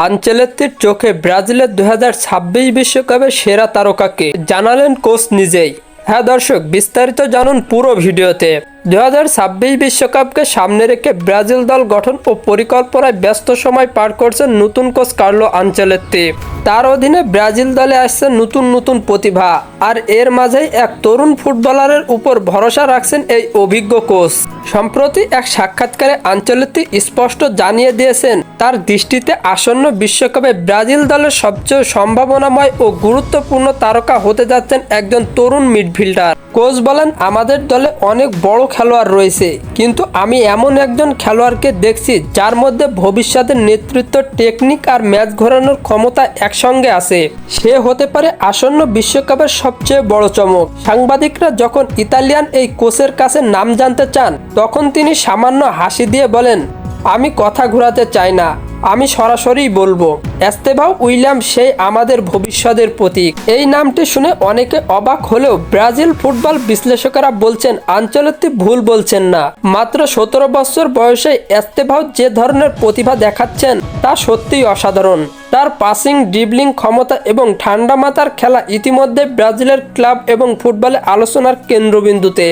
আনচেলত্তির চোখে ব্রাজিলের 2026 বিশ্বকাপের সেরা তারকাকে জানালেন কোচ নিজেই। হ্যাঁ দর্শক, বিস্তারিত জানুন পুরো ভিডিওতে। 2026 বিশ্বকাপকে সামনে রেখে ব্রাজিল দল গঠন ও পরিকল্পনায় ব্যস্ত সময় পার করছেন নতুন কোচ কার্লো আনচেলত্তি। তার অধীনে ব্রাজিল দলে আসছে নতুন নতুন প্রতিভা, আর এর মাঝেই এক তরুণ ফুটবলারের উপর ভরসা রাখছেন এই অভিজ্ঞ কোচ। সম্প্রতি এক সাক্ষাৎকারে আনচেলত্তি স্পষ্ট জানিয়ে দিয়েছেন, তার দৃষ্টিতে আসন্ন বিশ্বকাপে ব্রাজিল দলের সবচেয়ে সম্ভাবনাময় ও গুরুত্বপূর্ণ তারকা হতে যাচ্ছেন একজন তরুণ মিডফিল্ডার। কোচ বলেন, আমাদের দলে অনেক বড় খেলোয়াড় রয়েছে, কিন্তু আমি এমন একজন খেলোয়াড়কে দেখছি যার মধ্যে ভবিষ্যতের নেতৃত্ব, টেকনিক আর ম্যাচ ঘোরানোর ক্ষমতা একসঙ্গে আছে। সে হতে পারে আসন্ন বিশ্বকাপের সবচেয়ে বড় চমক। সাংবাদিকরা যখন ইতালিয়ান এই কোচের কাছে নাম জানতে চান, তখন তিনি সামান্য হাসি দিয়ে বলেন, আমি কথা ঘোরাতে চাই না, আমি সরাসরি বলবো, এস্তেভাও উইলিয়াম সেই আমাদের ভবিষ্যতের প্রতীক। এই নামটি শুনে অনেকে অবাক হলেও ব্রাজিল ফুটবল বিশ্লেষকেরা বলছেন আনচেলত্তি ভুল বলছেন না। মাত্র 17 বছর বয়সে এস্তেভাও যে ধরনের প্রতিভা দেখাচ্ছেন তা সত্যিই অসাধারণ। তার পাসিং, ড্রিবলিং ক্ষমতা এবং ঠান্ডা মাথার খেলা ইতিমধ্যে ব্রাজিলের ক্লাব এবং ফুটবলে আলোচনার কেন্দ্রবিন্দুতে।